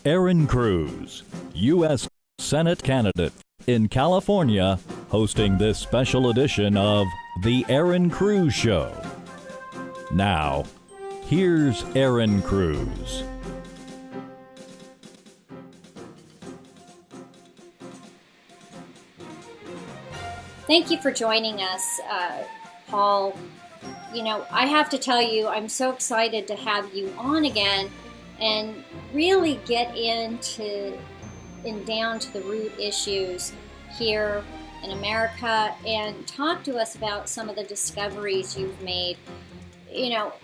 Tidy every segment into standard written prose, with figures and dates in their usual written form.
Erin Cruz, U.S. Senate candidate in California, hosting this special edition of The Erin Cruz Show. Now, here's Erin Cruz. Thank you for joining us, Paul. You know, I have to tell you, I'm so excited to have you on again and really get down to the root issues here in America and talk to us about some of the discoveries you've made. You know,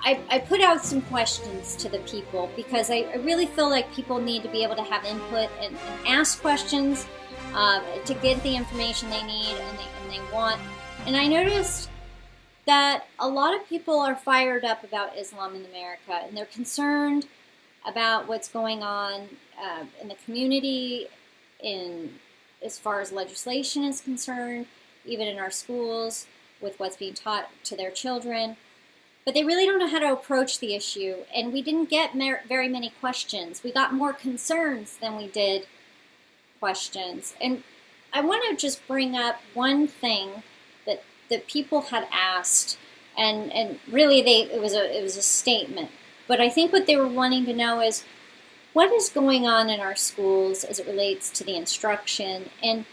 I put out some questions to the people because I really feel like people need to be able to have input and ask questions to get the information they need and they want. And I noticed that a lot of people are fired up about Islam in America, and they're concerned about what's going on in the community, as far as legislation is concerned, even in our schools, with what's being taught to their children. But they really don't know how to approach the issue, and we didn't get very many questions. We got more concerns than we did questions. And I want to just bring up one thing that people had asked, and really it was a statement. But I think what they were wanting to know is what is going on in our schools as it relates to the instruction and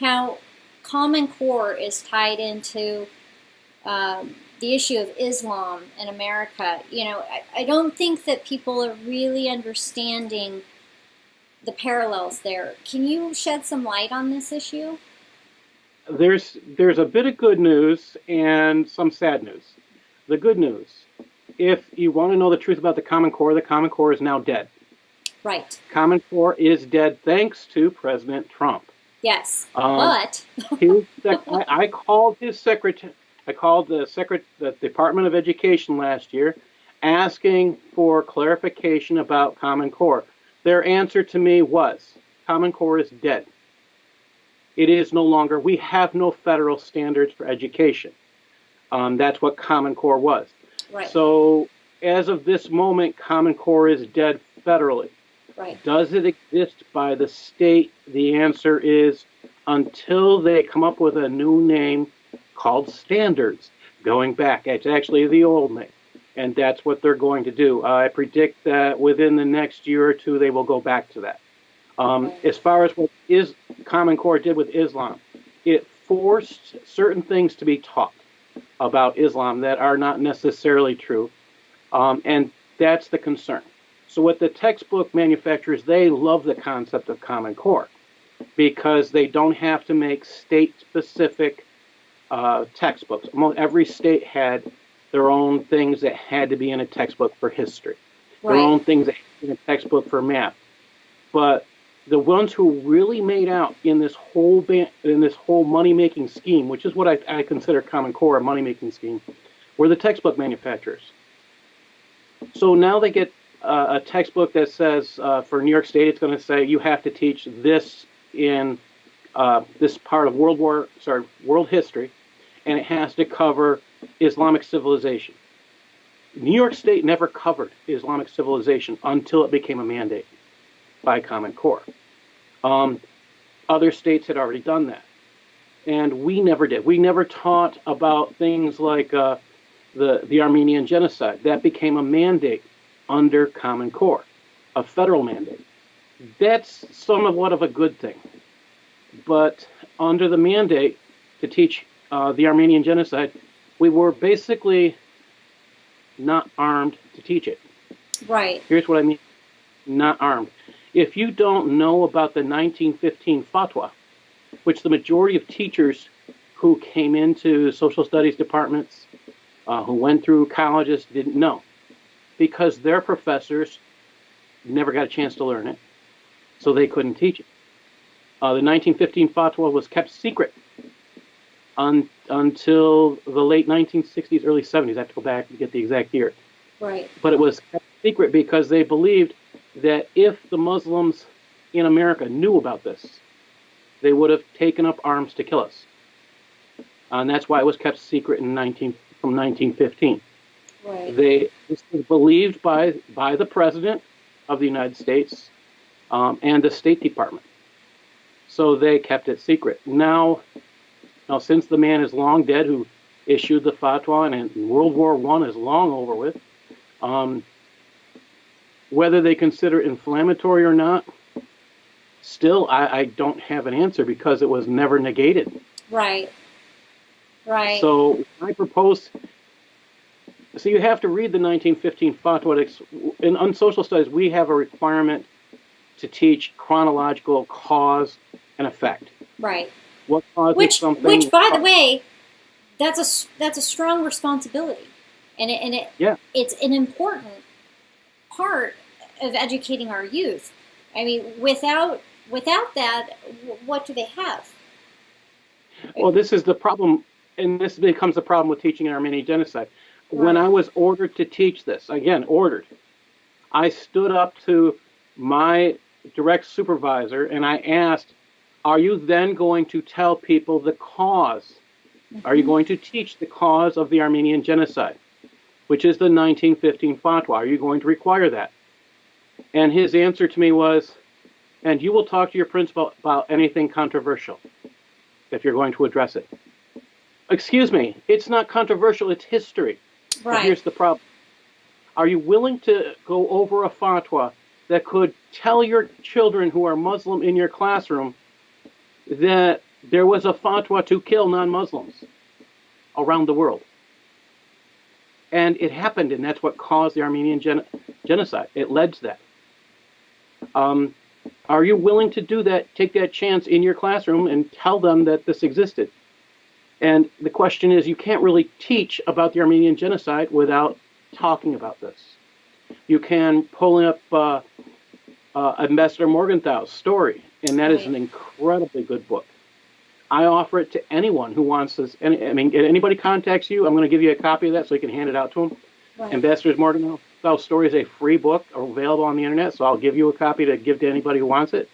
how Common Core is tied into the issue of Islam in America. You know, I don't think that people are really understanding the parallels there. Can you shed some light on this issue? There's a bit of good news and some sad news. The good news, if you want to know the truth about the Common Core is now dead. Right. Common Core is dead thanks to President Trump. Yes, but I called his secretary. I called the Department of Education last year, asking for clarification about Common Core. Their answer to me was, Common Core is dead. It is no longer. We have no federal standards for education. That's what Common Core was. Right. So as of this moment, Common Core is dead federally. Right. Does it exist by the state? The answer is until they come up with a new name called standards. Going back, it's actually the old name. And that's what they're going to do. I predict that within the next year or two, they will go back to that. As far as what Common Core did with Islam, it forced certain things to be taught about Islam that are not necessarily true. And that's the concern. So with the textbook manufacturers, they love the concept of Common Core because they don't have to make state-specific textbooks. Every state had their own things that had to be in a textbook for history, their own things that had to be in a textbook for math. But the ones who really made out in this whole money-making scheme, which is what I consider Common Core a money-making scheme, were the textbook manufacturers. So now they get a textbook that says, for New York State, it's going to say you have to teach this in this part of world history, and it has to cover Islamic civilization. New York State never covered Islamic civilization until it became a mandate by Common Core. Other states had already done that, and we never did. We never taught about things like the Armenian genocide. That became a mandate under Common Core, a federal mandate. That's somewhat of a good thing. But under the mandate to teach the Armenian genocide, we were basically not armed to teach it. Right. Here's what I mean, not armed. If you don't know about the 1915 fatwa, which the majority of teachers who came into social studies departments, who went through colleges, didn't know, because their professors never got a chance to learn it, so they couldn't teach it. The 1915 fatwa was kept secret until the late 1960s, early 70s. I have to go back and get the exact year. Right. But it was kept secret because they believed that if the Muslims in America knew about this, they would have taken up arms to kill us. And that's why it was kept secret from 1915. Right. This was believed by the President of the United States and the State Department. So they kept it secret. Now, since the man is long dead who issued the fatwa, and World War I is long over with, whether they consider it inflammatory or not, still, I don't have an answer because it was never negated. Right. So I propose, so you have to read the 1915 fatwa. In unsocial studies, we have a requirement to teach chronological cause and effect. Right. What causes something? Which, by the way, that's a strong responsibility, and it's an important part of educating our youth. I mean, without that, what do they have? Well, this is the problem, and this becomes the problem with teaching Armenian genocide. Right. When I was ordered to teach this, again, I stood up to my direct supervisor and I asked, are you then going to tell people the cause? Mm-hmm. Are you going to teach the cause of the Armenian genocide, which is the 1915 fatwa? Are you going to require that? And his answer to me was, and you will talk to your principal about anything controversial if you're going to address it. Excuse me, it's not controversial, it's history. Right. But here's the problem. Are you willing to go over a fatwa that could tell your children who are Muslim in your classroom that there was a fatwa to kill non-Muslims around the world? And it happened, and that's what caused the Armenian genocide. It led to that. Are you willing to do that, take that chance in your classroom and tell them that this existed? And the question is, you can't really teach about the Armenian genocide without talking about this. You can pull up Ambassador Morgenthau's story, and that is an incredibly good book. I offer it to anyone who wants this. I mean, if anybody contacts you, I'm going to give you a copy of that so you can hand it out to them. Right. Ambassador Morgenthau's story is a free book available on the internet, so I'll give you a copy to give to anybody who wants it.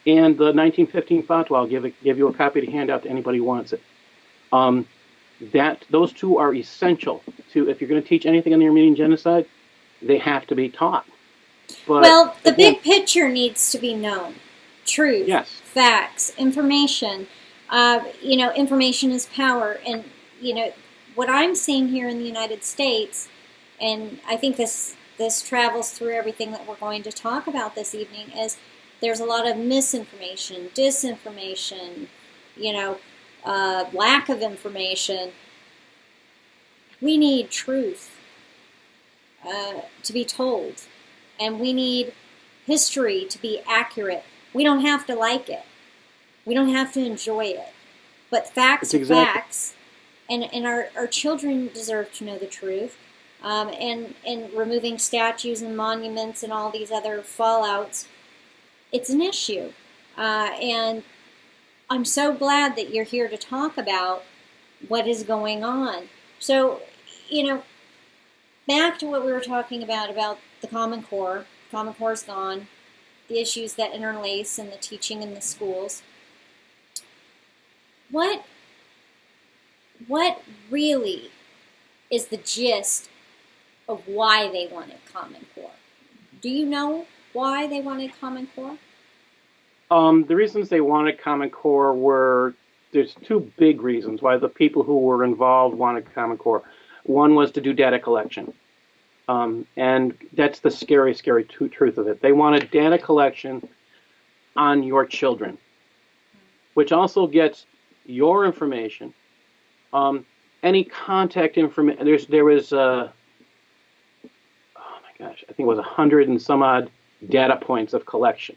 And the 1915 fatwa, I'll give you a copy to hand out to anybody who wants it. Those two are essential to, if you're going to teach anything on the Armenian genocide, they have to be taught. But well, the big picture needs to be known. Truth, yes. Facts, information. Information is power. And, what I'm seeing here in the United States, and I think this travels through everything that we're going to talk about this evening, is there's a lot of misinformation, disinformation, lack of information. We need truth to be told, and we need history to be accurate. We don't have to like it. We don't have to enjoy it. But facts are facts, and our children deserve to know the truth. And removing statues and monuments and all these other fallouts, it's an issue. And I'm so glad that you're here to talk about what is going on. So, back to what we were talking about the Common Core. Common Core is gone. The issues that interlace in the teaching in the schools. What really is the gist of why they wanted Common Core? Do you know why they wanted Common Core? The reasons they wanted Common Core there's two big reasons why the people who were involved wanted Common Core. One was to do data collection. And that's the scary, scary truth of it. They wanted data collection on your children, which also gets your information, any contact information. There was, oh my gosh, I think it was 100 and some odd data points of collection.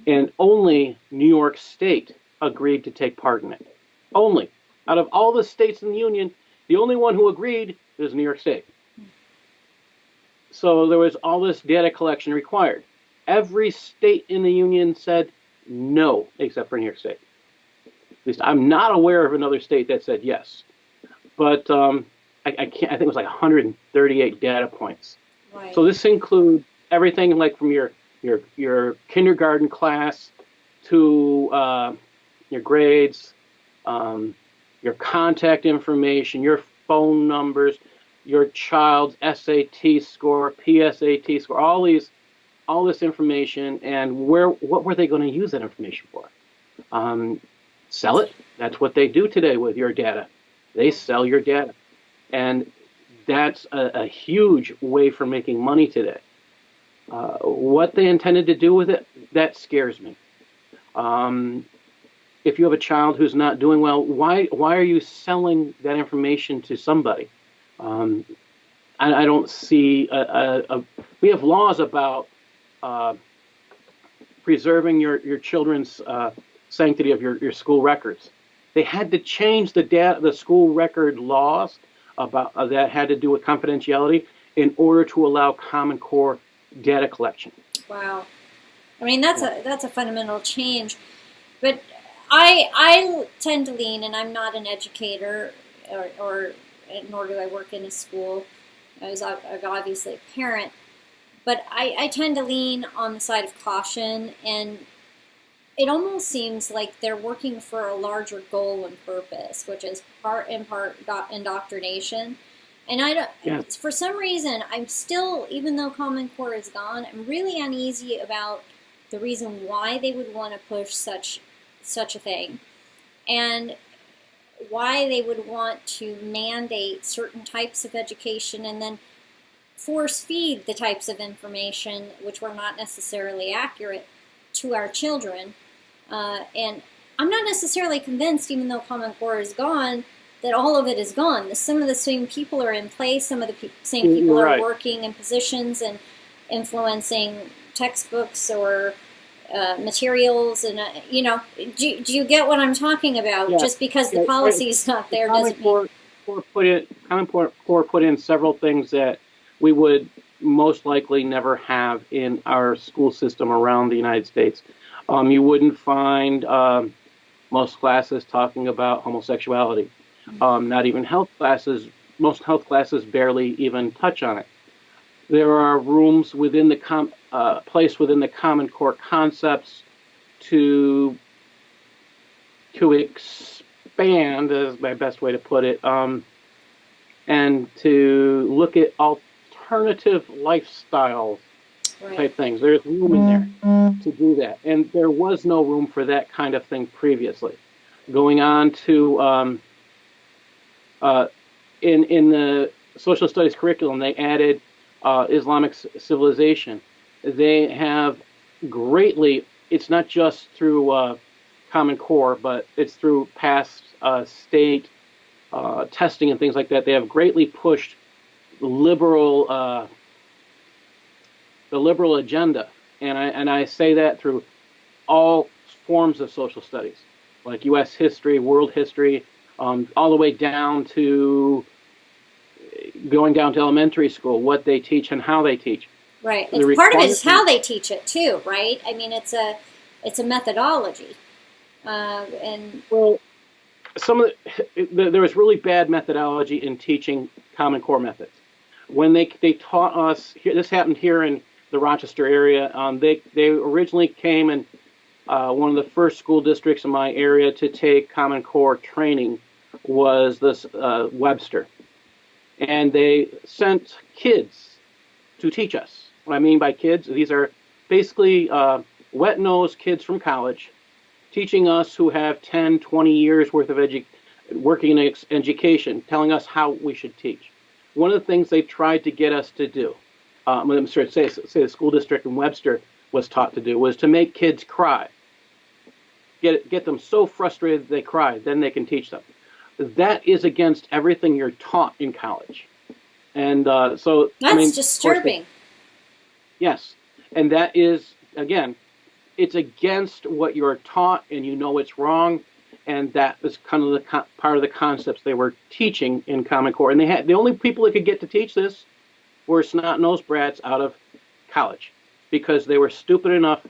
And only New York State agreed to take part in it. Only. Out of all the states in the Union, the only one who agreed is New York State. So there was all this data collection required. Every state in the Union said no, except for New York State. At least I'm not aware of another state that said yes. But I think it was like 138 data points. Right. So this includes everything like from your kindergarten class to your grades, your contact information, your phone numbers, your child's SAT score, PSAT score, all these all this information, and what were they going to use that information for? Sell it? That's what they do today with your data. They sell your data. And that's a huge way for making money today. What they intended to do with it, that scares me. If you have a child who's not doing well, why are you selling that information to somebody? I don't see we have laws about preserving your children's sanctity of your school records. They had to change the school record laws about that had to do with confidentiality in order to allow Common Core data collection. Wow, I mean that's a fundamental change. But I tend to lean, and I'm not an educator, or nor do I work in a school. I'm obviously a parent, but I tend to lean on the side of caution, and it almost seems like they're working for a larger goal and purpose, which is part indoctrination. And for some reason, I'm still, even though Common Core is gone, I'm really uneasy about the reason why they would want to push such a thing, and why they would want to mandate certain types of education and then force feed the types of information which were not necessarily accurate to our children. And I'm not necessarily convinced, even though Common Core is gone, that all of it is gone. Some of the same people are in place. Some of the same people are working in positions and influencing textbooks or materials. And do you get what I'm talking about? Yeah. Just because the policy is not there doesn't mean. Common Core put in several things that we would most likely never have in our school system around the United States. You wouldn't find most classes talking about homosexuality. Not even health classes. Most health classes barely even touch on it. There are rooms within the place within the Common Core concepts to expand, is my best way to put it, and to look at alternative lifestyle type things. There's room in there to do that, and there was no room for that kind of thing previously. Going on to in the social studies curriculum, they added Islamic civilization. They have greatly, it's not just through Common Core, but it's through past state testing and things like that. They have greatly pushed the liberal agenda, and I say that through all forms of social studies, like U.S. history, world history, all the way down to going down to elementary school, what they teach and how they teach. Right. Part of it is how they teach it too, right? I mean, it's a methodology, and well, there was really bad methodology in teaching Common Core methods. When they taught us, this happened here in the Rochester area. They originally came in one of the first school districts in my area to take Common Core training was this Webster. And they sent kids to teach us. What I mean by kids, these are basically wet-nosed kids from college teaching us who have 10, 20 years worth of working in education, telling us how we should teach. One of the things they tried to get us to do, say the school district in Webster was taught to do, was to make kids cry. Get them so frustrated they cry, then they can teach them. That is against everything you're taught in college. And so... That's disturbing. Yes. And that is, again, it's against what you're taught, and you know it's wrong. And that is kind of the part of the concepts they were teaching in Common Core. And the only people that could get to teach this were snot-nosed brats out of college, because they were stupid enough,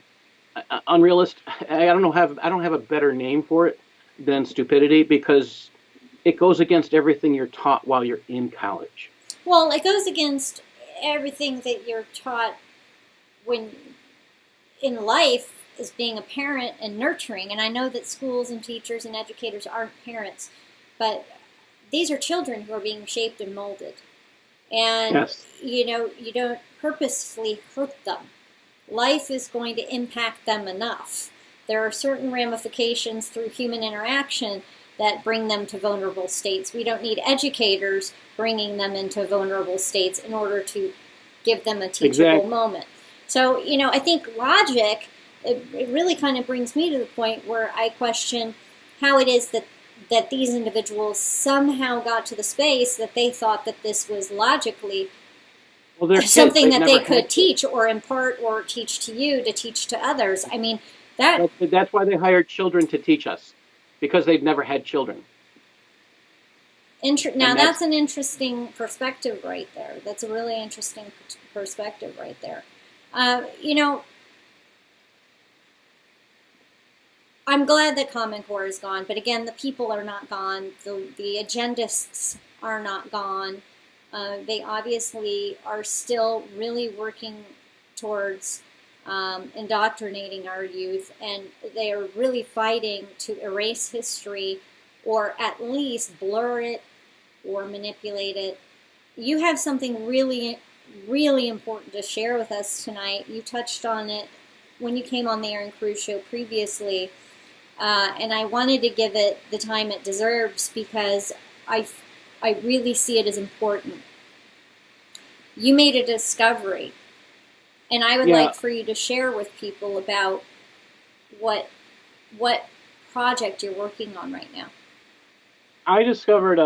unrealistic. I don't have a better name for it than stupidity, because it goes against everything you're taught while you're in college. Well, it goes against everything that you're taught when in life as being a parent and nurturing. And I know that schools and teachers and educators aren't parents, but these are children who are being shaped and molded. And, yes. You don't purposefully hurt them. life is going to impact them enough. There are certain ramifications through human interaction that bring them to vulnerable states. We don't need educators bringing them into vulnerable states in order to give them a teachable moment. So, I think logic, it really kind of brings me to the point where I question how it is that these individuals somehow got to the space that they thought that this was logically something that they could teach or impart or teach to you to teach to others. I mean, that's why they hired children to teach us, because they've never had children. Now that's an interesting perspective right there. That's a really interesting perspective right there. I'm glad that Common Core is gone, but again, the people are not gone. The agendists are not gone. They obviously are still really working towards indoctrinating our youth, and they are really fighting to erase history or at least blur it or manipulate it. You have something really, really important to share with us tonight. You touched on it when you came on the Erin Cruz Show previously, and I wanted to give it the time it deserves because I really see it as important. You made a discovery, and I would like for you to share with people about what project you're working on right now. I discovered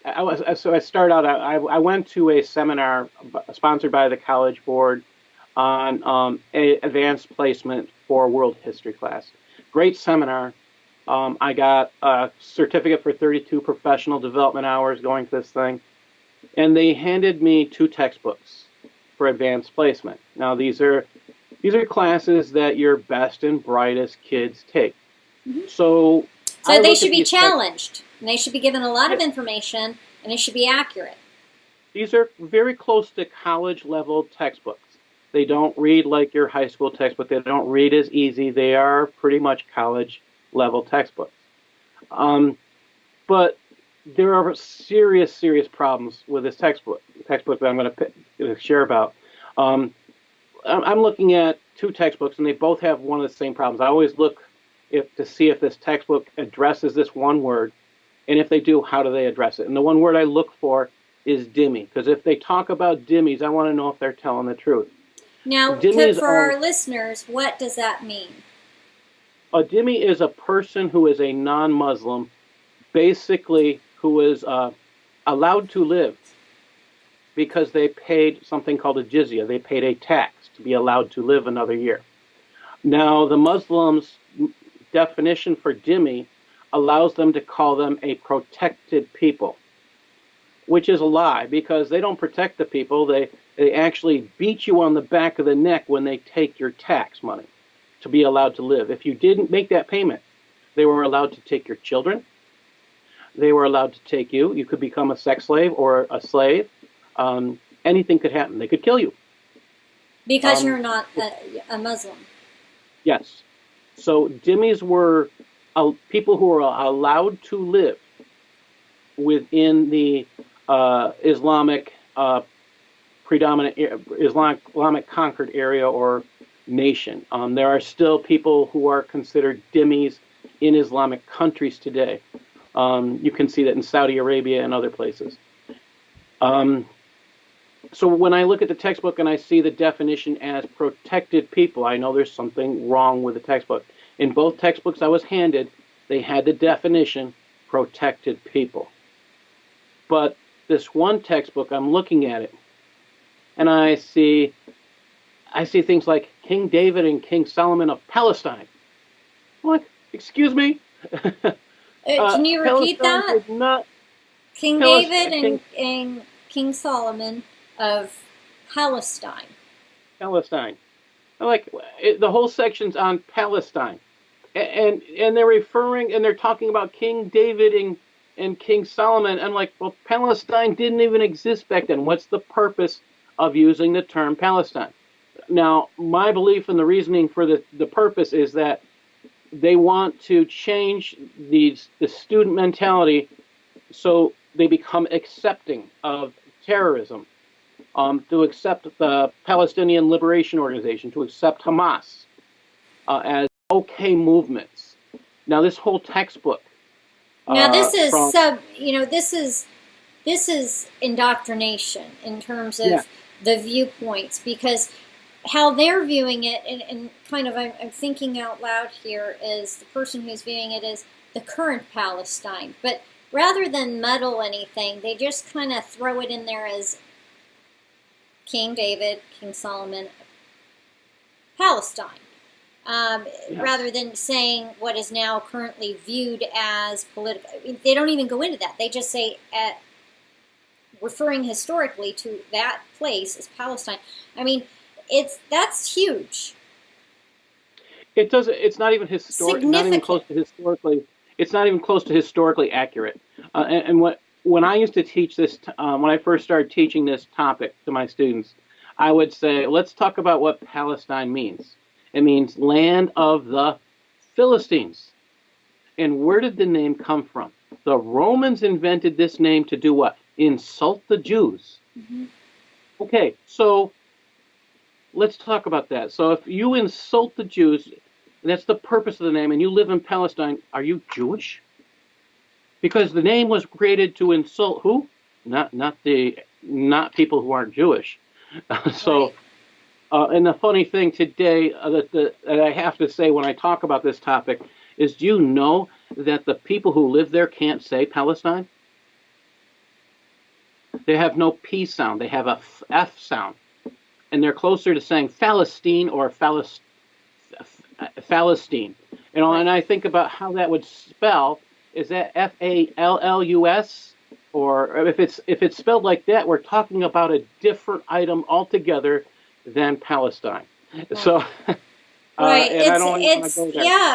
I started out. I went to a seminar sponsored by the College Board on advanced placement for world history class. Great seminar. I got a certificate for 32 professional development hours going to this thing, and they handed me 2 textbooks for advanced placement. Now these are classes that your best and brightest kids take. Mm-hmm. So they should be challenged, and they should be given a lot of information, and it should be accurate. These are very close to college-level textbooks. They don't read like your high school textbook. They don't read as easy. They are pretty much college-level textbooks. But there are serious problems with this textbook that I'm going to share about. I'm looking at 2 textbooks, and they both have one of the same problems. I always look to see if this textbook addresses this one word, and if they do, how do they address it? And the one word I look for is dhimmi, because if they talk about dhimmis, I want to know if they're telling the truth. Now, for our listeners, what does that mean? A dhimmi is a person who is a non-Muslim, basically who is allowed to live because they paid something called a jizya. They paid a tax to be allowed to live another year. Now, the Muslims' definition for dhimmi allows them to call them a protected people, which is a lie, because they don't protect the people. They actually beat you on the back of the neck when they take your tax money to be allowed to live. If you didn't make that payment, they were allowed to take your children. They were allowed to take you. You could become a sex slave or a slave. Anything could happen. They could kill you. Because you're not a Muslim. Yes. So dhimmis were people who were allowed to live within the Islamic Islamic conquered area or nation. There are still people who are considered dhimmis in Islamic countries today. You can see that in Saudi Arabia and other places. So when I look at the textbook and I see the definition as protected people, I know there's something wrong with the textbook. In both textbooks I was handed, they had the definition protected people. But this one textbook, I'm looking at it, and I see things like King David and King Solomon of Palestine. What? Excuse me? Can you repeat Palestine that? Not King David and King Solomon of Palestine. Palestine. Like the whole section's on Palestine, and they're referring and they're talking about King David and King Solomon. I'm like, well, Palestine didn't even exist back then. What's the purpose of using the term Palestine? Now, my belief and the reasoning for the purpose is that they want to change the student mentality so they become accepting of terrorism. to accept the Palestinian Liberation Organization, to accept Hamas as okay movements. Now, this whole textbook. Now, this is this is indoctrination in terms of the viewpoints, because how they're viewing it, and kind of I'm thinking out loud here, is the person who's viewing it as the current Palestine. But rather than muddle anything, they just kind of throw it in there as King David, King Solomon, Palestine. Rather than saying what is now currently viewed as political. I mean, they don't even go into that. They just say, referring historically to that place as Palestine. I mean, that's huge. It does. It's not even not even close to historically. It's not even close to historically accurate. When I used to teach this, when I first started teaching this topic to my students, I would say, let's talk about what Palestine means. It means land of the Philistines. And where did the name come from? The Romans invented this name to do what? Insult the Jews. Mm-hmm. Okay, so let's talk about that. So if you insult the Jews, and that's the purpose of the name, and you live in Palestine, are you Jewish? Because the name was created to insult who? Not people who aren't Jewish. So. Right. And the funny thing today that I have to say when I talk about this topic is, do you know that the people who live there can't say Palestine? They have no P sound. They have a F sound. And they're closer to saying Palestine or Palestine. You know, and I think about how that would spell. Is that F-A-L-L-U-S? Or if it's spelled like that, we're talking about a different item altogether than Palestine. Right. So right.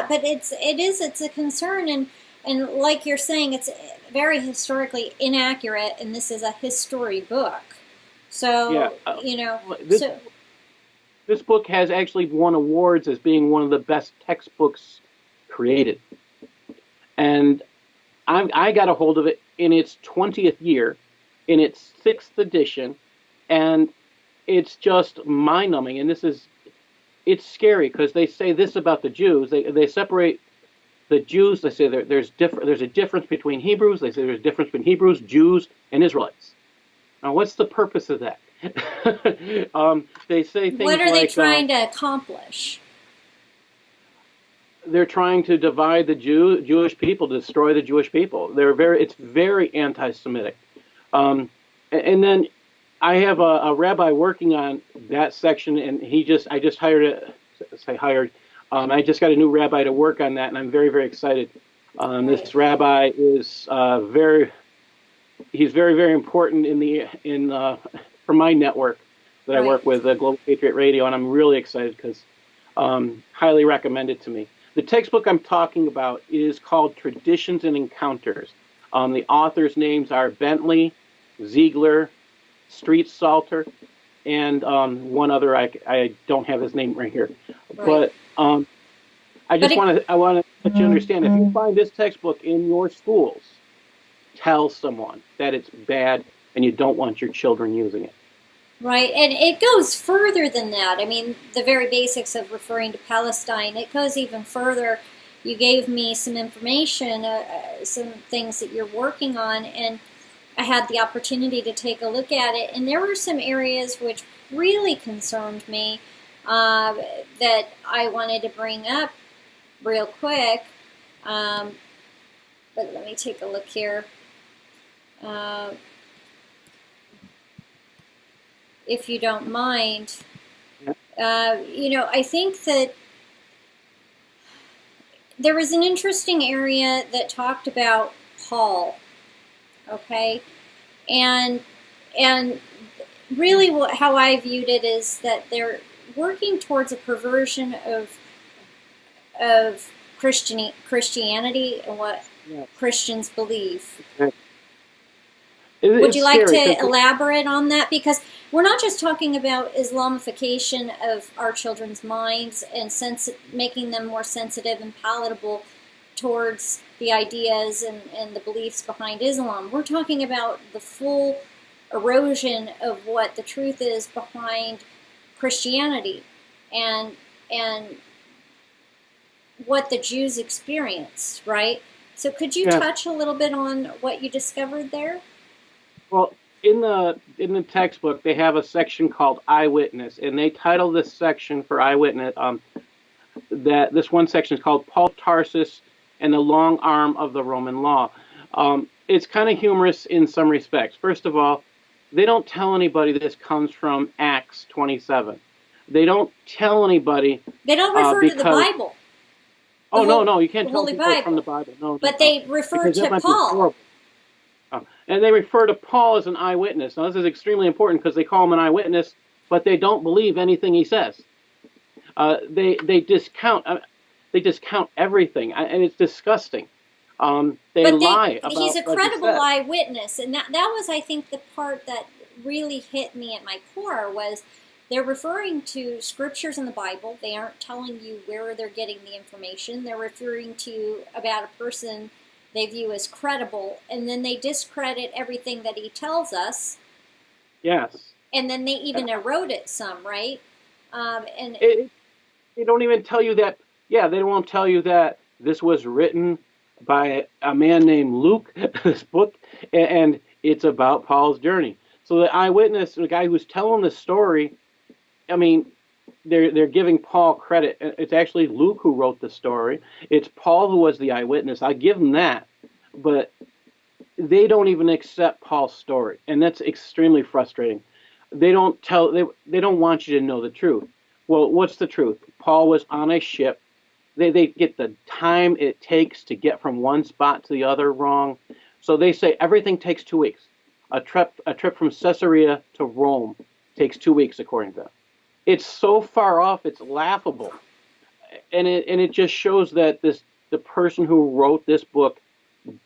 But it's a concern, and like you're saying, it's very historically inaccurate, and this is a history book. So this book has actually won awards as being one of the best textbooks created. And I got a hold of it in its 20th year, in its 6th edition, and it's just mind-numbing, and it's scary because they say this about the Jews. They separate the Jews. They say there's a difference between Hebrews. They say there's a difference between Hebrews, Jews, and Israelites. Now, what's the purpose of that? They say things like... What are they trying to accomplish? They're trying to divide the Jewish people, destroy the Jewish people. It's very anti-Semitic. And then I have a rabbi working on that section, and I just got a new rabbi to work on that, and I'm very, very excited. This rabbi is very, very important for my network that I work with, Global Patriot Radio, and I'm really excited because highly recommended to me. The textbook I'm talking about is called Traditions and Encounters. The authors' names are Bentley, Ziegler, Street Salter, and one other. I don't have his name right here, but I want to let you understand, if you find this textbook in your schools, tell someone that it's bad and you don't want your children using it. Right, and it goes further than that. I mean, the very basics of referring to Palestine, it goes even further. You gave me some information, some things that you're working on, and I had the opportunity to take a look at it, and there were some areas which really concerned me that I wanted to bring up real quick. But let me take a look here. If you don't mind. I think that there was an interesting area that talked about Paul. Okay, and really how I viewed it is that they're working towards a perversion of Christianity and what Christians believe. Would you like to elaborate on that? Because we're not just talking about Islamification of our children's minds and making them more sensitive and palatable towards the ideas and the beliefs behind Islam. We're talking about the full erosion of what the truth is behind Christianity and what the Jews experienced, right? So could you touch a little bit on what you discovered there? Well, in the textbook, they have a section called Eyewitness, and they title this section for Eyewitness, that this one section is called Paul Tarsus and the Long Arm of the Roman Law. It's kind of humorous in some respects. First of all, they don't tell anybody this comes from Acts 27. They don't tell anybody. They don't refer to the Bible. No, you can't tell people from the Bible. No, but they refer to Paul. And they refer to Paul as an eyewitness. Now, this is extremely important because they call him an eyewitness, but they don't believe anything he says. They discount everything, and it's disgusting. They lie about he's a credible eyewitness, and that was, I think, the part that really hit me at my core was they're referring to scriptures in the Bible. They aren't telling you where they're getting the information. They're referring to about a person they view as credible, and then they discredit everything that he tells us. Yes. And then they even erode it some, right? They don't even tell you that. Yeah, they won't tell you that this was written by a man named Luke, this book, and it's about Paul's journey. So the eyewitness, the guy who's telling the story, I mean, they're giving Paul credit. It's actually Luke who wrote the story. It's Paul who was the eyewitness. I give them that, but they don't even accept Paul's story, and that's extremely frustrating. They don't want you to know the truth. Well, what's the truth? Paul was on a ship. They get the time it takes to get from one spot to the other wrong. So they say everything takes 2 weeks. A trip from Caesarea to Rome takes 2 weeks, according to them. It's so far off, it's laughable. And it just shows that the person who wrote this book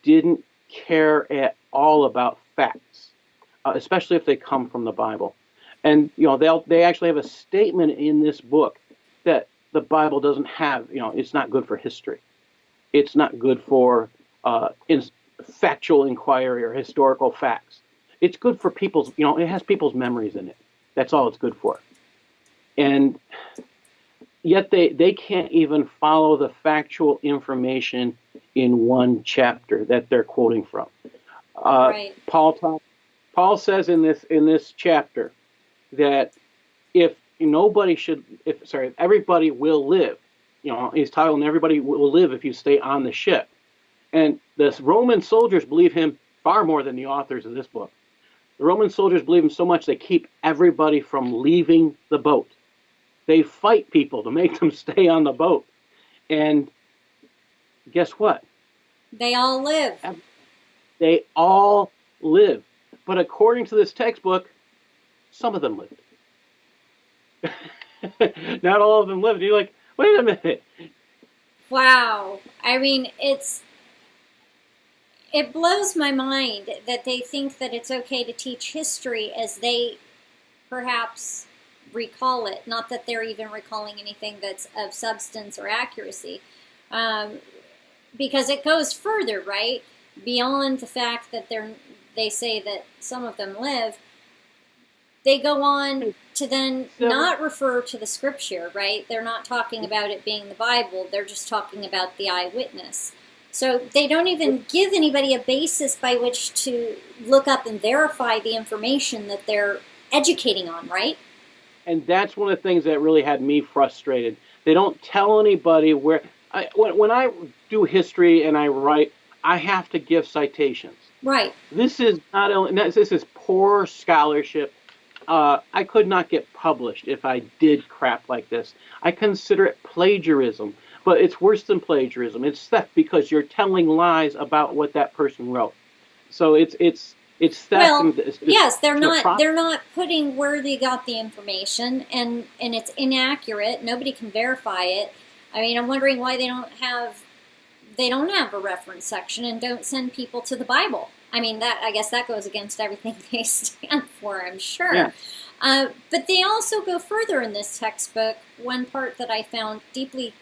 didn't care at all about facts, especially if they come from the Bible. And they actually have a statement in this book that the Bible doesn't have. It's not good for history. It's not good for factual inquiry or historical facts. It's good for people's. It has people's memories in it. That's all it's good for. And yet they can't even follow the factual information in one chapter that they're quoting from. Right. Paul says in this chapter that everybody will live. He's titling everybody will live if you stay on the ship. And the Roman soldiers believe him far more than the authors of this book. The Roman soldiers believe him so much they keep everybody from leaving the boat. They fight people to make them stay on the boat. And guess what? They all live. They all live. But according to this textbook, some of them lived. Not all of them lived. You're like, wait a minute. Wow. I mean, it blows my mind that they think that it's okay to teach history as they perhaps recall it. Not that they're even recalling anything that's of substance or accuracy. Because it goes further, right? Beyond the fact that they say that some of them live, they go on to then not refer to the scripture, right? They're not talking about it being the Bible. They're just talking about the eyewitness. So they don't even give anybody a basis by which to look up and verify the information that they're educating on, right? And that's one of the things that really had me frustrated. They don't tell anybody where. When I do history and I write, I have to give citations. Right. This is poor scholarship. I could not get published if I did crap like this. I consider it plagiarism, but it's worse than plagiarism. It's theft because you're telling lies about what that person wrote. So it's theft. Well, yes, they're not putting where they got the information, and it's inaccurate. Nobody can verify it. I mean, I'm wondering why they don't have a reference section and don't send people to the Bible. I mean, I guess that goes against everything they stand for, I'm sure. Yeah. But they also go further in this textbook. One part that I found deeply,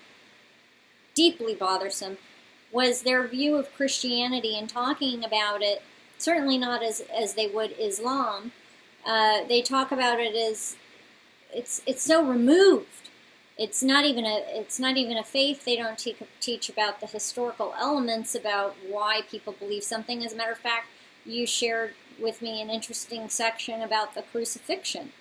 deeply bothersome was their view of Christianity and talking about it certainly not as they would Islam. They talk about it as it's so removed. It's not even a faith. They don't teach about the historical elements about why people believe something. As a matter of fact, you shared with me an interesting section about the crucifixion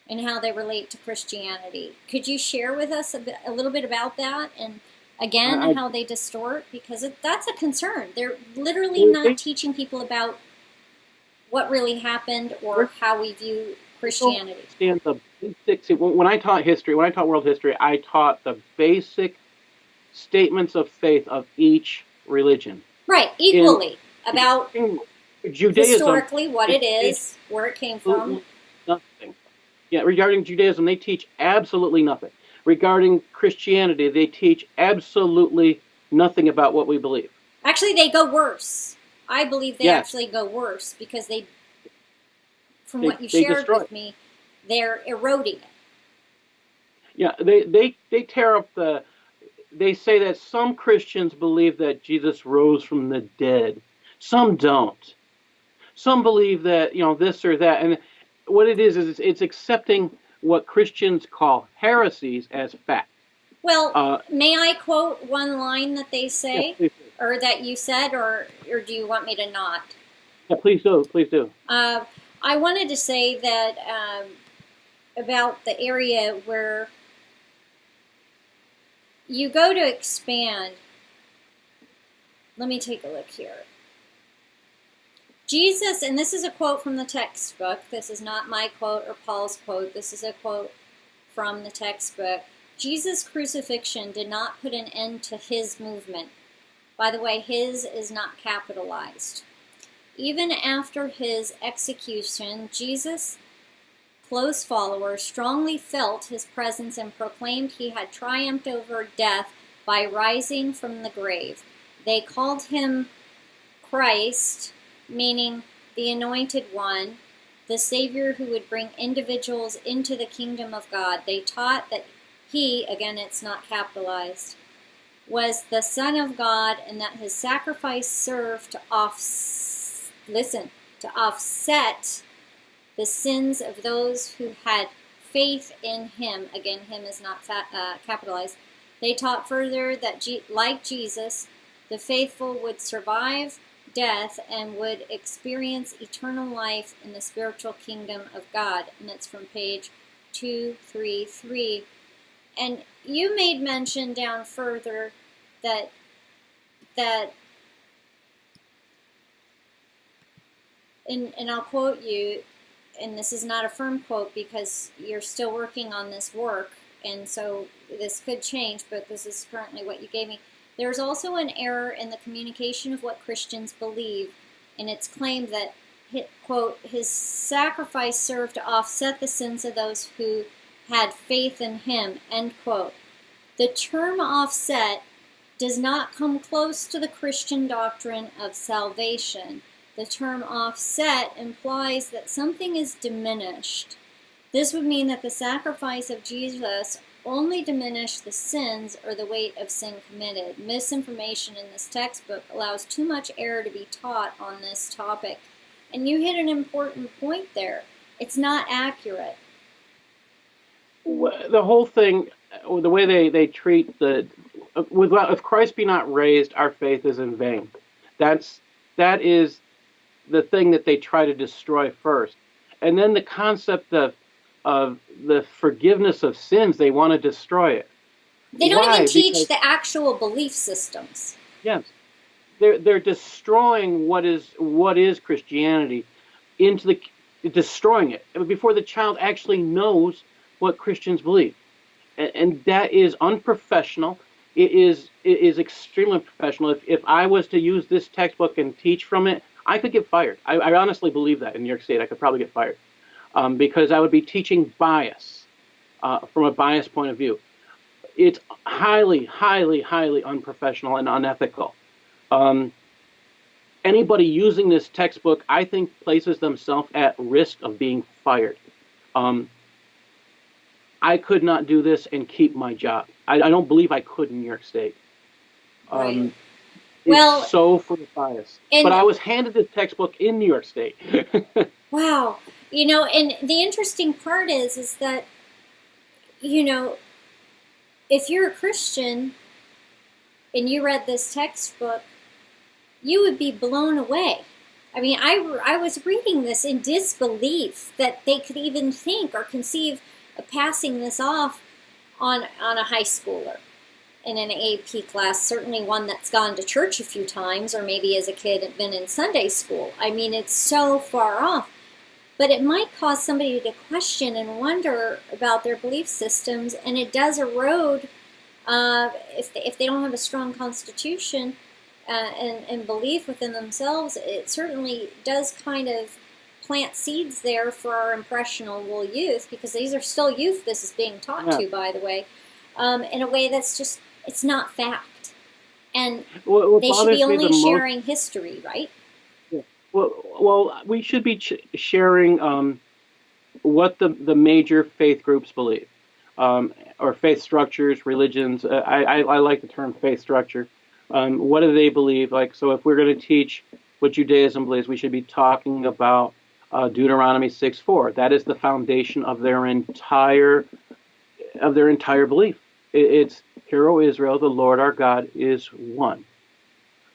and how they relate to Christianity. Could you share with us a little bit about that? And again, how they distort? Because that's a concern. They're literally not teaching people about what really happened or how we view Christianity. Understand the basics. When I taught history, when I taught world history, I taught the basic statements of faith of each religion. Right, equally. About Judaism, historically what it is, where it came from. Nothing. Yeah, regarding Judaism, they teach absolutely nothing. Regarding Christianity, they teach absolutely nothing about what we believe. Actually, they go worse. I believe they actually go worse because from what you shared with me, they're eroding it. Yeah, they tear up they say that some Christians believe that Jesus rose from the dead. Some don't. Some believe that, this or that. And what it is it's accepting what Christians call heresies as fact. Well, may I quote one line that they say, or that you said, or do you want me to not? Yeah, please do. Please do. I wanted to say that about the area where you go to expand. Let me take a look here. Jesus, and this is a quote from the textbook. This is not my quote or Paul's quote. This is a quote from the textbook. Jesus' crucifixion did not put an end to his movement. By the way, his is not capitalized. Even after his execution, Jesus' close followers strongly felt his presence and proclaimed he had triumphed over death by rising from the grave. They called him Christ, meaning the Anointed One, the Savior who would bring individuals into the kingdom of God. They taught that he, again it's not capitalized, was the Son of God and that his sacrifice served to offset the sins of those who had faith in him. Again, him is not capitalized. They taught further that like Jesus, the faithful would survive death and would experience eternal life in the spiritual kingdom of God. And that's from page 233. And you made mention down further that and I'll quote you, and this is not a firm quote because you're still working on this work, and so this could change, but this is currently what you gave me. There's also an error in the communication of what Christians believe, and it's claimed that, quote, his sacrifice served to offset the sins of those who had faith in him, end quote. The term offset does not come close to the Christian doctrine of salvation. The term offset implies that something is diminished. This would mean that the sacrifice of Jesus only diminished the sins or the weight of sin committed. Misinformation in this textbook allows too much error to be taught on this topic. And you hit an important point there. It's not accurate. The whole thing, the way they treat if Christ be not raised, our faith is in vain. That is the thing that they try to destroy first. And then the concept of the forgiveness of sins, they want to destroy it. They don't even teach the actual belief systems. Yes. They're destroying what is Christianity, destroying it before the child actually knows what Christians believe. And that is unprofessional. It is extremely unprofessional. If I was to use this textbook and teach from it, I could get fired. I honestly believe that in New York State. I could probably get fired because I would be teaching bias from a biased point of view. It's highly, highly, highly unprofessional and unethical. Anybody using this textbook, I think, places themselves at risk of being fired. I could not do this and keep my job. I don't believe I could in New York State. Right. It's Well, so full of bias. and But I was handed this textbook in New York State. wow, and the interesting part is that, you know, if you're a Christian and you read this textbook, you would be blown away. I mean, I was reading this in disbelief that they could even think or conceive of passing this off on a high schooler in an AP class, certainly one that's gone to church a few times, or maybe as a kid had been in Sunday school. I mean, it's so far off. But it might cause somebody to question and wonder about their belief systems, and it does erode if they don't have a strong constitution and belief within themselves. It certainly does kind of plant seeds there for our impressionable youth, because these are still youth this is being taught to, by the way, in a way that's just, it's not fact. And they should be only sharing history, right? Well, we should be sharing what the major faith groups believe, or faith structures, religions. I like the term faith structure. What do they believe? Like, so if we're going to teach what Judaism believes, we should be talking about Deuteronomy 6:4. That is the foundation of their entire belief. It's, "Hear, O Israel, the Lord our God is one."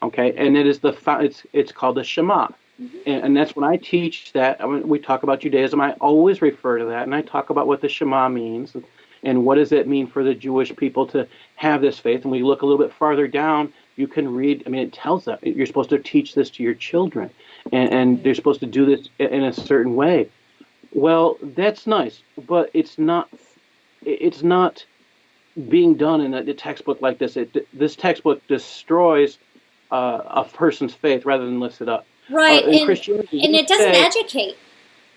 Okay, and it is it's called the Shema. And that's when I teach that, when we talk about Judaism, I always refer to that, and I talk about what the Shema means, and what does it mean for the Jewish people to have this faith. And we look a little bit farther down, you can read, I mean, it tells that you're supposed to teach this to your children, and they're supposed to do this in a certain way. Well, that's nice, but it's not being done in a textbook like this. This textbook destroys a person's faith rather than lifts it up. Right, in Christianity, and it doesn't educate.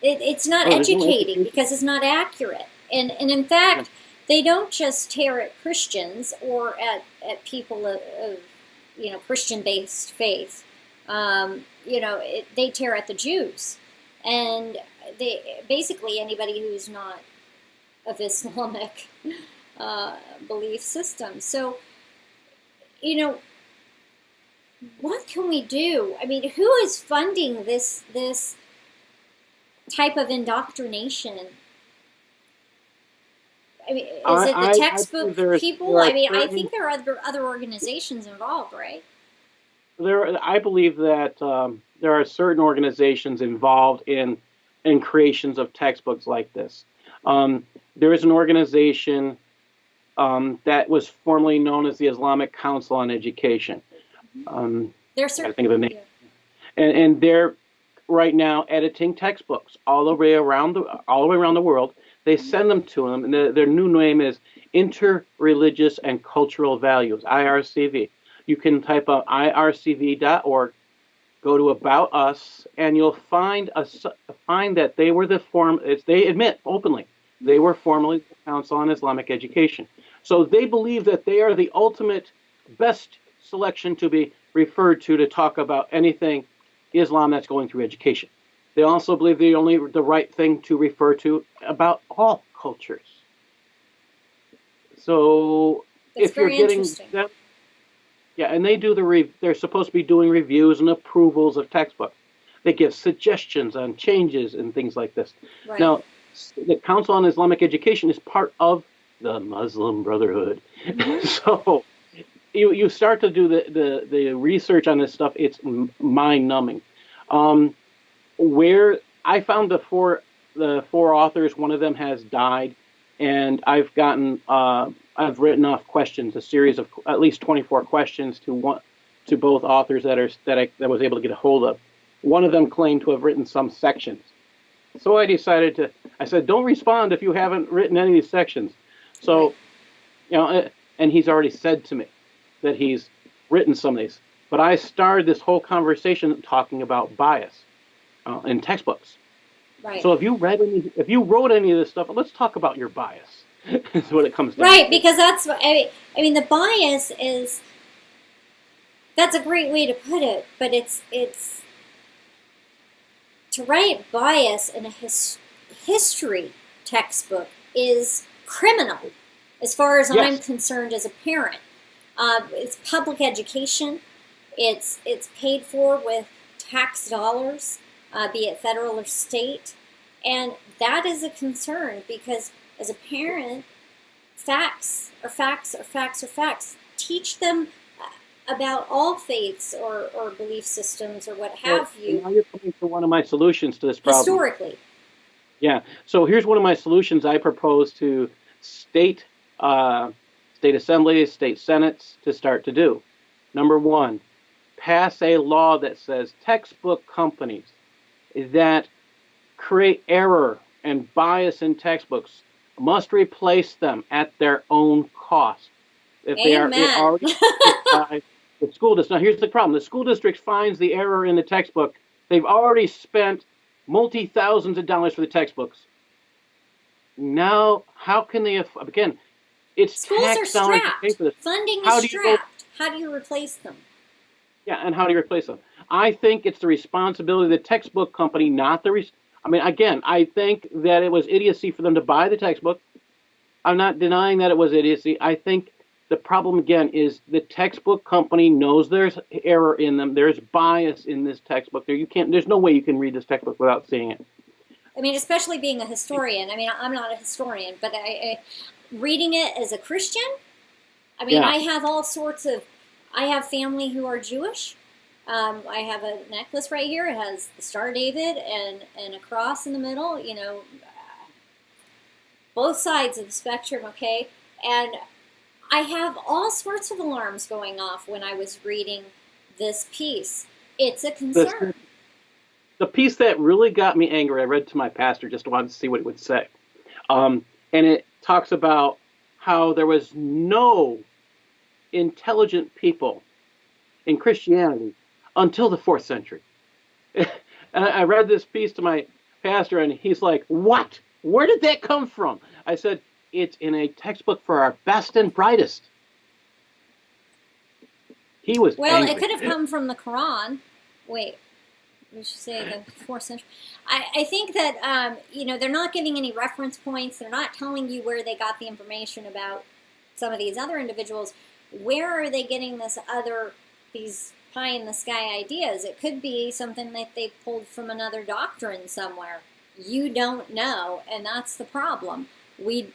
It's not educating because it's not accurate. And in fact, they don't just tear at Christians or at people of Christian-based faith. They tear at the Jews, and they basically anybody who's not of Islamic belief system. So, what can we do? I mean, who is funding this type of indoctrination? I mean, is it the textbook people? I mean, I think there are other organizations involved, right? I believe that there are certain organizations involved in creations of textbooks like this. There is an organization that was formerly known as the Islamic Council on Education. They're certain. I think of the name. Yeah. And they're right now editing textbooks all the way around the world. They send them to them, and their new name is Interreligious and Cultural Values, IRCV. You can type out ircv.org, go to About Us, and you'll find that they were they admit openly they were formerly the Council on Islamic Education. So they believe that they are the ultimate best selection to be referred to talk about anything Islam that's going through education. They also believe the right thing to refer to about all cultures. So that's if you're getting them, and they do they're supposed to be doing reviews and approvals of textbooks. They give suggestions on changes and things like this. Right. Now, the Council on Islamic Education is part of the Muslim Brotherhood. Mm-hmm. So you start to do the research on this stuff, it's mind-numbing. Where I found the four authors, one of them has died, and I've written off questions, a series of at least 24 questions to both authors that I was able to get a hold of. One of them claimed to have written some sections. So I said, don't respond if you haven't written any of these sections. So, and he's already said to me that he's written some of these. But I started this whole conversation talking about bias in textbooks. Right. So if you wrote any of this stuff, let's talk about your bias. That's what it comes down to. Right, because that's I mean the bias is, that's a great way to put it, but it's to write bias in a history textbook is criminal, as far as I'm concerned as a parent. It's public education. It's paid for with tax dollars, be it federal or state, and that is a concern because as a parent, facts are facts are facts are facts. Teach them about all faiths or belief systems or what have you. Now you're coming to one of my solutions to this problem. Historically. Yeah. So here's one of my solutions I propose to state assemblies, state senates to start to do. Number one, pass a law that says textbook companies that create error and bias in textbooks must replace them at their own cost. If they are already by the school district. Now here's the problem. The school district finds the error in the textbook. They've already spent multi-thousands of dollars for the textbooks. Now, how can they, again, it's schools tax are dollars strapped. to pay for this. Funding is strapped. How do you replace them? Yeah, and how do you replace them? I think it's the responsibility of the textbook company, not the I think that it was idiocy for them to buy the textbook. I'm not denying that it was idiocy. I think the problem, again, is the textbook company knows there's error in them. There's bias in this textbook. There's no way you can read this textbook without seeing it. I mean, especially being a historian. I mean, I'm not a historian, but reading it as a Christian, I mean, yeah. I have family who are Jewish. I have a necklace right here. It has the Star of David and a cross in the middle, both sides of the spectrum, okay? And I have all sorts of alarms going off when I was reading this piece. It's a concern. The piece that really got me angry, I read to my pastor, just wanted to see what it would say. And it talks about how there was no intelligent people in Christianity until the 4th century. And I read this piece to my pastor, and he's like, what? Where did that come from? I said, it's in a textbook for our best and brightest. He was angry. It could have come from the Quran. Wait, we should say the 4th century. I think that, they're not giving any reference points. They're not telling you where they got the information about some of these other individuals. Where are they getting these pie-in-the-sky ideas? It could be something that they pulled from another doctrine somewhere. You don't know, and that's the problem. We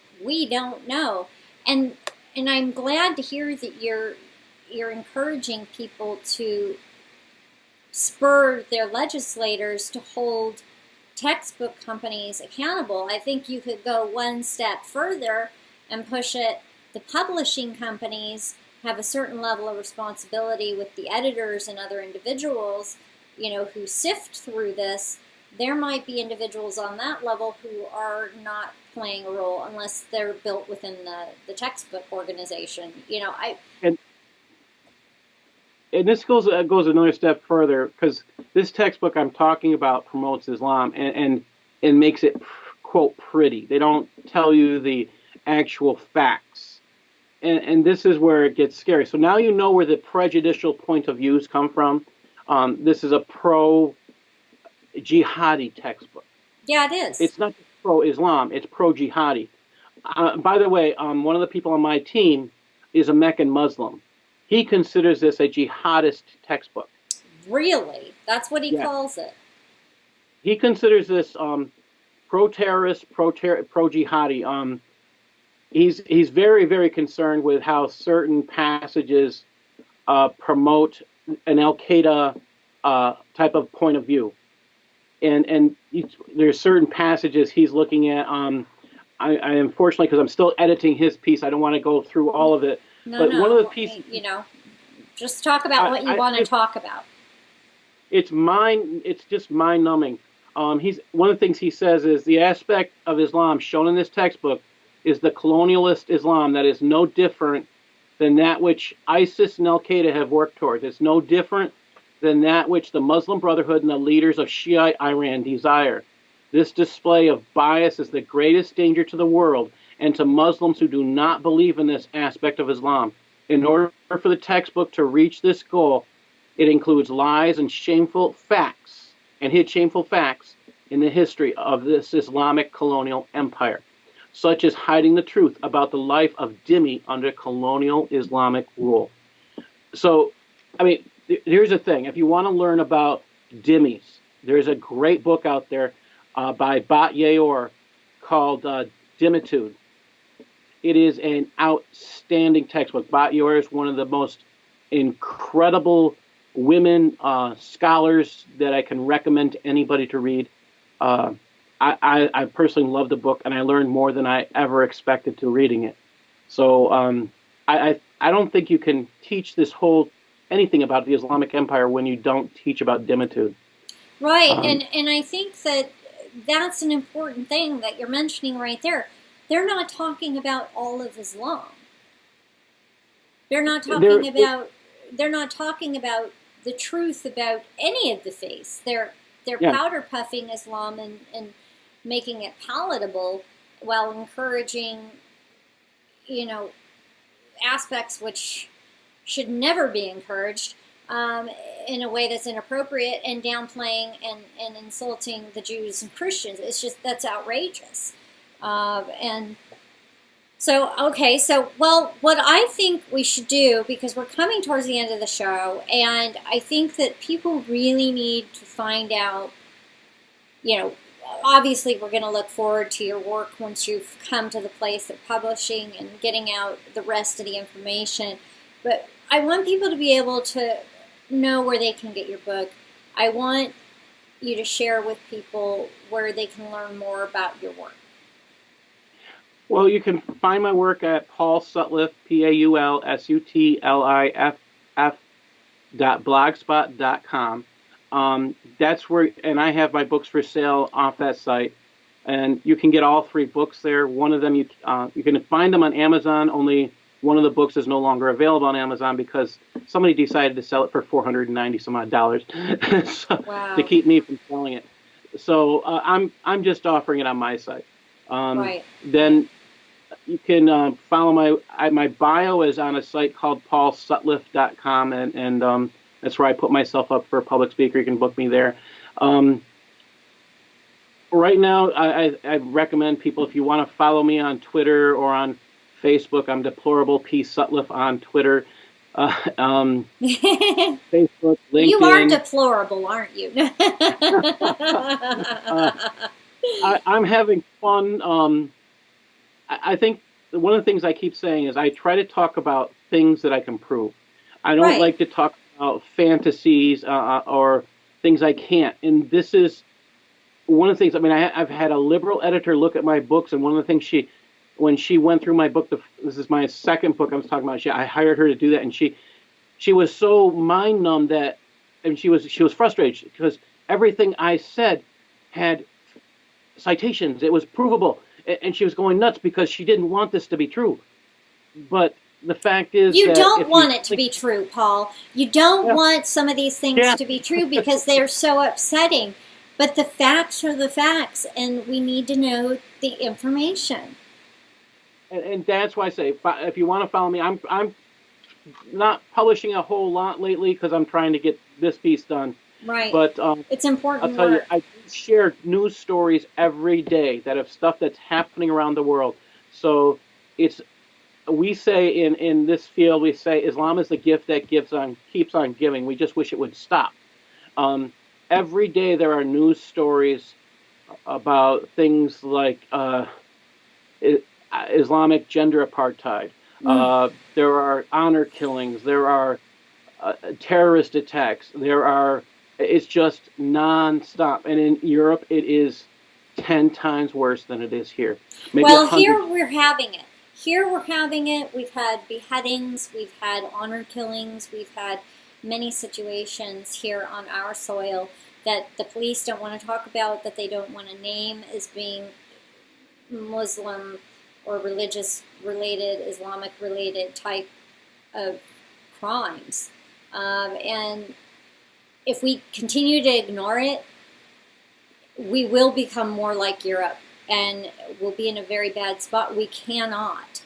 don't know. And I'm glad to hear that you're encouraging people to spur their legislators to hold textbook companies accountable. I think you could go one step further and push it. The publishing companies have a certain level of responsibility with the editors and other individuals, who sift through this. There might be individuals on that level who are not playing a role unless they're built within the textbook organization. And this goes another step further, because this textbook I'm talking about promotes Islam and makes it, quote, pretty. They don't tell you the actual facts. And this is where it gets scary. So now you know where the prejudicial point of views come from. This is a pro-jihadi textbook. Yeah, it is. It's not just pro-Islam, it's pro-jihadi. By the way, one of the people on my team is a Meccan Muslim. He considers this a jihadist textbook. Really? That's what he calls it. He considers this pro-terrorist, pro-jihadi. He's very, very concerned with how certain passages promote an Al-Qaeda type of point of view. And there's certain passages he's looking at. I unfortunately, because I'm still editing his piece, I don't want to go through all of it. One of the pieces, just talk about what you want to talk about. It's just mind-numbing. One of the things he says is the aspect of Islam shown in this textbook is the colonialist Islam that is no different than that which ISIS and Al-Qaeda have worked towards. It's no different than that which the Muslim Brotherhood and the leaders of Shiite Iran desire. This display of bias is the greatest danger to the world and to Muslims who do not believe in this aspect of Islam. In order for the textbook to reach this goal, it includes lies and shameful facts, and hid shameful facts in the history of this Islamic colonial empire, such as hiding the truth about the life of dhimmi under colonial Islamic rule. So, here's the thing. If you want to learn about dhimmis, there's a great book out there by Bat Yeor called Dhimmitude. It is an outstanding textbook. Bat Yeor is one of the most incredible women scholars that I can recommend to anybody to read. I personally love the book, and I learned more than I ever expected to reading it. So I don't think you can teach anything about the Islamic Empire when you don't teach about dhimmitude. Right, and I think that that's an important thing that you're mentioning right there. They're not talking about all of Islam. They're not talking about the truth about any of the faiths. They're powder puffing Islam and making it palatable while encouraging, aspects which should never be encouraged in a way that's inappropriate, and downplaying and insulting the Jews and Christians. It's just, that's outrageous. And so, okay, well, what I think we should do, because we're coming towards the end of the show, and I think that people really need to find out, obviously we're going to look forward to your work once you've come to the place of publishing and getting out the rest of the information, but I want people to be able to know where they can get your book. I want you to share with people where they can learn more about your work. Well, you can find my work at Paul Sutliff, PaulSutliff.blogspot.com. That's where, and I have my books for sale off that site, and you can get all 3 books there. One of them you can find them on Amazon. Only one of the books is no longer available on Amazon because somebody decided to sell it for $490 some odd so, wow. to keep me from selling it. So I'm just offering it on my site. Right. Then you can follow my bio is on a site called paulsutliff.com, and that's where I put myself up for a public speaker. You can book me there. Right now, I recommend people, if you want to follow me on Twitter or on Facebook, I'm Deplorable P. Sutliff on Twitter. Facebook, LinkedIn. You are deplorable, aren't you? I'm having fun. I think one of the things I keep saying is I try to talk about things that I can prove. I don't like to talk about fantasies or things I can't. And this is one of the things. I mean, I've had a liberal editor look at my books, and one of the things when she went through my book, this is my second book I was talking about. I hired her to do that, and she was so mind numb and she was frustrated because everything I said had citations. It was provable, and she was going nuts because she didn't want this to be true. But the fact is, you don't want it to be true, Paul. You don't want some of these things to be true because they're so upsetting. But the facts are the facts, and we need to know the information. And that's why I say, if you want to follow me, I'm not publishing a whole lot lately because I'm trying to get this piece done. Right. But it's important. I'll tell you, I share news stories every day that have stuff that's happening around the world. So we say in this field, we say Islam is the gift that keeps on giving. We just wish it would stop. Every day there are news stories about things like Islamic gender apartheid. There are honor killings. There are terrorist attacks. It's just nonstop. And in Europe, it is 10 times worse than it is here. Maybe here we're having it. We've had beheadings. We've had honor killings. We've had many situations here on our soil that the police don't want to talk about, that they don't want to name as being Muslim or religious-related, Islamic-related type of crimes. And if we continue to ignore it, we will become more like Europe, and we'll be in a very bad spot. We cannot.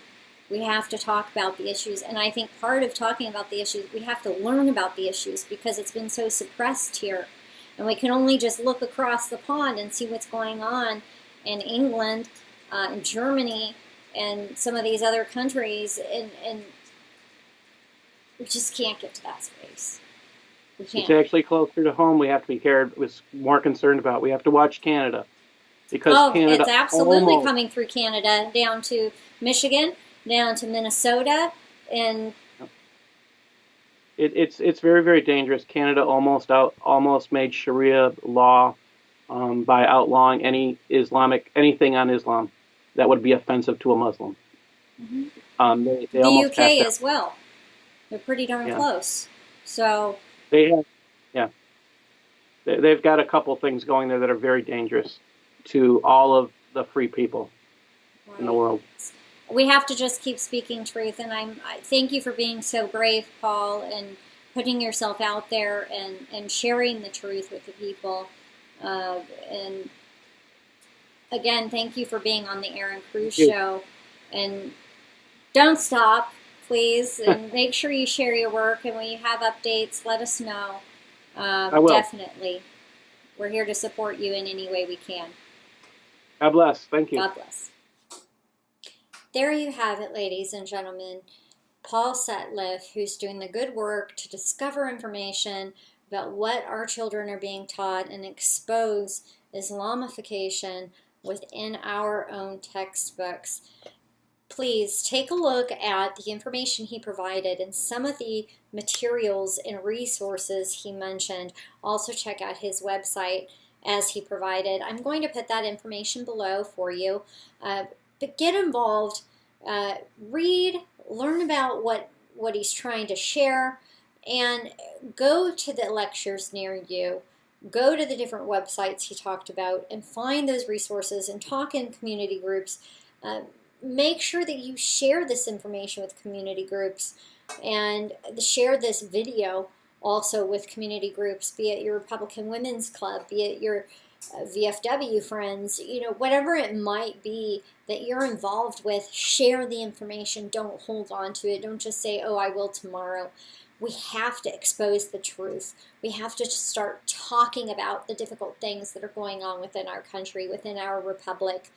We have to talk about the issues, and I think part of talking about the issues, we have to learn about the issues because it's been so suppressed here. And we can only just look across the pond and see what's going on in England, in Germany, and some of these other countries, and we just can't get to that space. We can't. It's actually closer to home. We have to be more concerned about. We have to watch Canada. Because Canada it's absolutely almost, coming through Canada, down to Michigan, down to Minnesota, and it's very, very dangerous. Canada almost made Sharia law by outlawing anything on Islam that would be offensive to a Muslim. Mm-hmm. They the almost UK as well. They're pretty darn close. So they've got a couple things going there that are very dangerous to all of the free people in the world. We have to just keep speaking truth, and I thank you for being so brave, Paul, and putting yourself out there and sharing the truth with the people. And again, thank you for being on the Erin Cruz Show. And don't stop, please, and make sure you share your work. And when you have updates, let us know. I will. Definitely. We're here to support you in any way we can. God bless. Thank you. God bless. There you have it, ladies and gentlemen. Paul Sutliff, who's doing the good work to discover information about what our children are being taught and expose Islamification within our own textbooks. Please take a look at the information he provided and some of the materials and resources he mentioned. Also check out his website as he provided. I'm going to put that information below for you. But get involved, read, learn about what he's trying to share, and go to the lectures near you. Go to the different websites he talked about and find those resources and talk in community groups. Make sure that you share this information with community groups and share this video also with community groups, be it your Republican Women's Club, be it your VFW friends, whatever it might be that you're involved with. Share the information. Don't hold on to it. Don't just say, oh, I will tomorrow. We have to expose the truth. We have to start talking about the difficult things that are going on within our country, within our republic.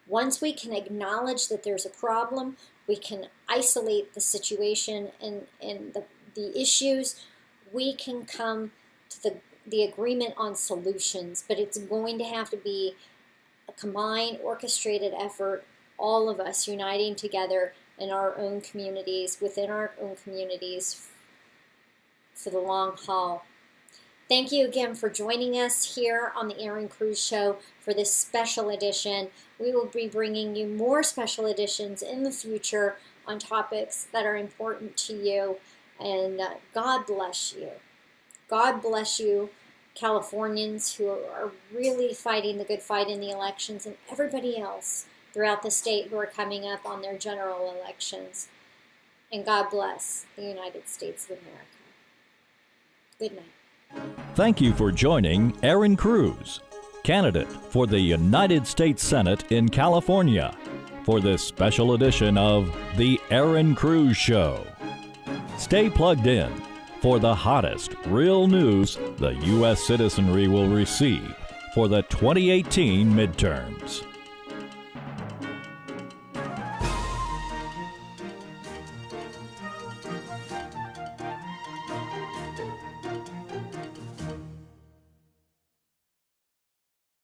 Once we can acknowledge that there's a problem, we can isolate the situation and the issues, we can come to the agreement on solutions, but it's going to have to be a combined, orchestrated effort, all of us uniting together in our own communities, within our own communities, for the long haul. Thank you again for joining us here on the Erin Cruz Show for this special edition. We will be bringing you more special editions in the future on topics that are important to you, and God bless you. God bless you, Californians who are really fighting the good fight in the elections, and everybody else throughout the state who are coming up on their general elections. And God bless the United States of America. Good night. Thank you for joining Erin Cruz, candidate for the United States Senate in California, for this special edition of The Erin Cruz Show. Stay plugged in for the hottest, real news the U.S. citizenry will receive for the 2018 midterms.